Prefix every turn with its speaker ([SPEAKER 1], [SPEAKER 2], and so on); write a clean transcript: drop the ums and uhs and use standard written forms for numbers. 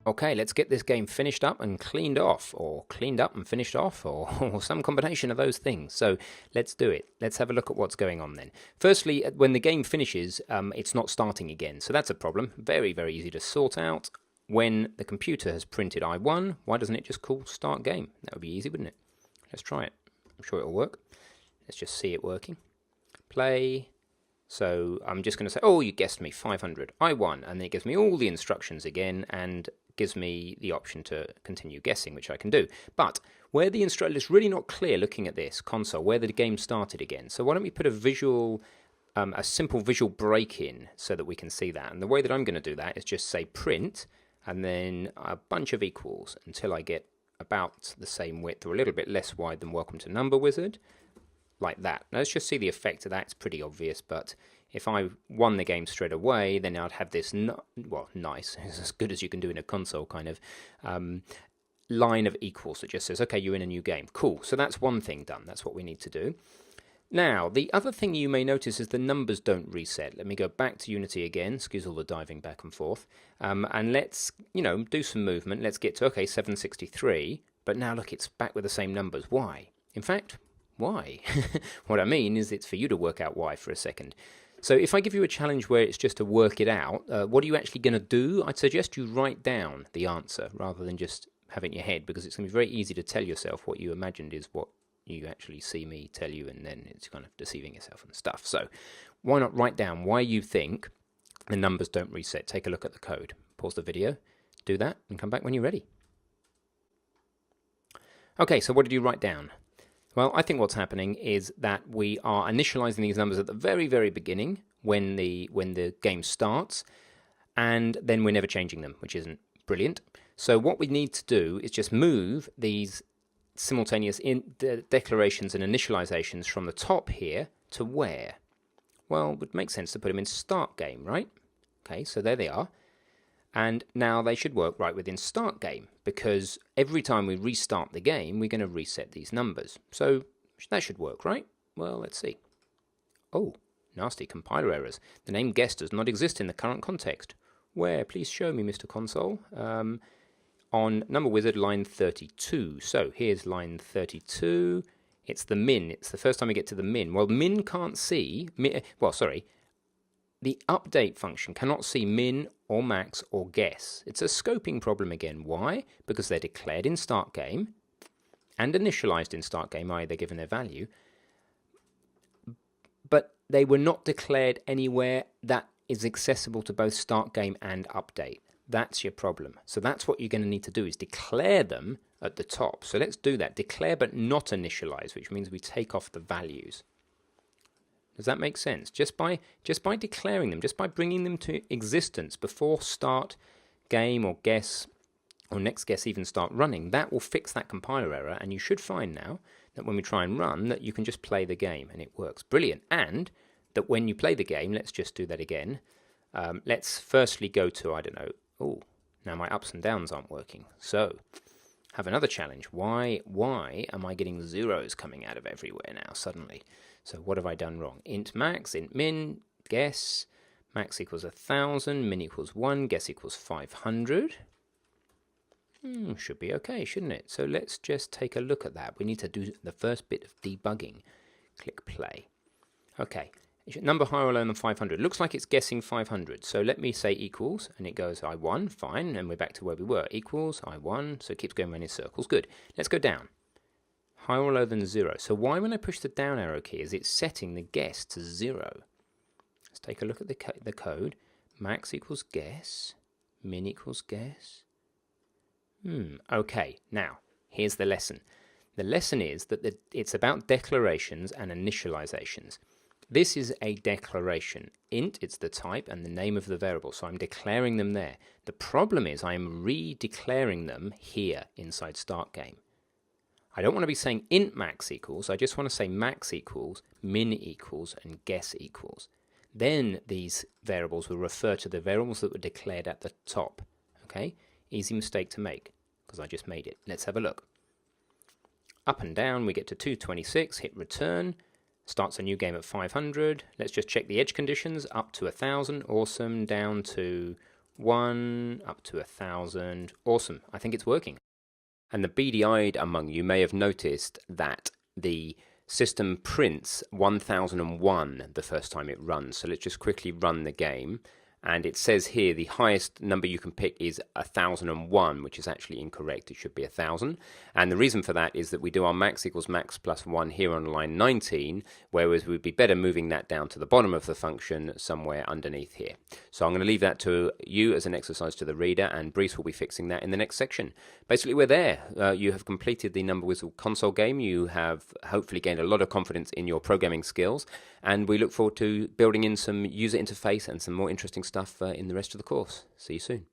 [SPEAKER 1] Okay, let's get this game finished up and cleaned off, or cleaned up and finished off, or some combination of those things. So let's do it. Let's have a look at what's going on then. Firstly, when the game finishes, it's not starting again. So that's a problem. Very, very easy to sort out. When the computer has printed I won, why doesn't it just call start game? That would be easy, wouldn't it? Let's try it. I'm sure it'll work. Let's just see it working. Play. So I'm just going to say, oh, you guessed me, 500. I won. And then it gives me all the instructions again and gives me the option to continue guessing, which I can do. But where the instruction is really not clear looking at this console, where the game started again. So why don't we put a simple visual break in so that we can see that. And the way that I'm going to do that is just say print and then a bunch of equals until I get about the same width or a little bit less wide than Welcome to Number Wizard. Like that. Now let's just see the effect of that. It's pretty obvious, but if I won the game straight away, then I'd have this, nice, it's as good as you can do in a console kind of line of equals that just says, okay, you're in a new game. Cool. So that's one thing done. That's what we need to do. Now, the other thing you may notice is the numbers don't reset. Let me go back to Unity again. Excuse all the diving back and forth. And let's, do some movement. Let's get to, okay, 763. But now look, it's back with the same numbers. Why? In fact, why? What I mean is it's for you to work out why for a second. So if I give you a challenge where it's just to work it out, what are you actually going to do? I'd suggest you write down the answer rather than just have it in your head, because it's going to be very easy to tell yourself what you imagined is what you actually see me tell you, and then it's kind of deceiving yourself and stuff. So why not write down why you think the numbers don't reset? Take a look at the code. Pause the video, do that, and come back when you're ready. Okay, so what did you write down? Well, I think what's happening is that we are initializing these numbers at the very, very beginning when the game starts, and then we're never changing them, which isn't brilliant. So what we need to do is just move these simultaneous declarations and initializations from the top here to where? Well, it would make sense to put them in start game, right? Okay, so there they are. And now they should work right within start game, because every time we restart the game, we're going to reset these numbers. So that should work, right? Well, let's see. Oh, nasty compiler errors. The name guest does not exist in the current context. Where? Please show me, Mr. Console. On Number Wizard, line 32. So here's line 32. It's the min. It's the first time we get to the min. Well, min can't see... The update function cannot see min or max or guess. It's a scoping problem again. Why? Because they're declared in start game and initialized in start game, i.e. they're given their value, but they were not declared anywhere that is accessible to both start game and update. That's your problem. So that's what you're going to need to do, is declare them at the top. So let's do that. Declare but not initialize, which means we take off the values. Does that make sense? Just by declaring them, just by bringing them to existence before start game or guess or next guess even start running, that will fix that compiler error, and you should find now that when we try and run that you can just play the game and it works. Brilliant. And that when you play the game, let's just do that again. Let's firstly go to, I don't know, oh, now my ups and downs aren't working. So have another challenge. Why am I getting zeros coming out of everywhere now suddenly? So what have I done wrong? Int max, int min, guess. Max equals 1,000, min equals 1, guess equals 500. Should be okay, shouldn't it? So let's just take a look at that. We need to do the first bit of debugging. Click play. Okay, number higher or lower than 500. Looks like it's guessing 500. So let me say equals, and it goes I won, fine, and we're back to where we were. Equals, I won, so it keeps going around in circles. Good. Let's go down. Higher or lower than 0. So why, when I push the down arrow key, is it setting the guess to 0? Let's take a look at the code. Max equals guess. Min equals guess. Okay, now, here's the lesson. The lesson is that it's about declarations and initializations. This is a declaration. Int, it's the type and the name of the variable, so I'm declaring them there. The problem is I'm re-declaring them here inside start game. I don't want to be saying int max equals, I just want to say max equals, min equals, and guess equals. Then these variables will refer to the variables that were declared at the top. Okay, easy mistake to make, because I just made it. Let's have a look. Up and down, we get to 226, hit return, starts a new game at 500. Let's just check the edge conditions, up to 1,000, awesome, down to 1 up to 1,000. Awesome. I think it's working. And the beady-eyed among you may have noticed that the system prints 1001 the first time it runs. So let's just quickly run the game. And it says here the highest number you can pick is 1001, which is actually incorrect. It should be 1000. And the reason for that is that we do our max equals max plus 1 here on line 19, whereas we'd be better moving that down to the bottom of the function somewhere underneath here. So I'm going to leave that to you as an exercise to the reader, and Brice will be fixing that in the next section. Basically, we're there. You have completed the Number Wizard console game. You have hopefully gained a lot of confidence in your programming skills, and we look forward to building in some user interface and some more interesting stuff in the rest of the course. See you soon.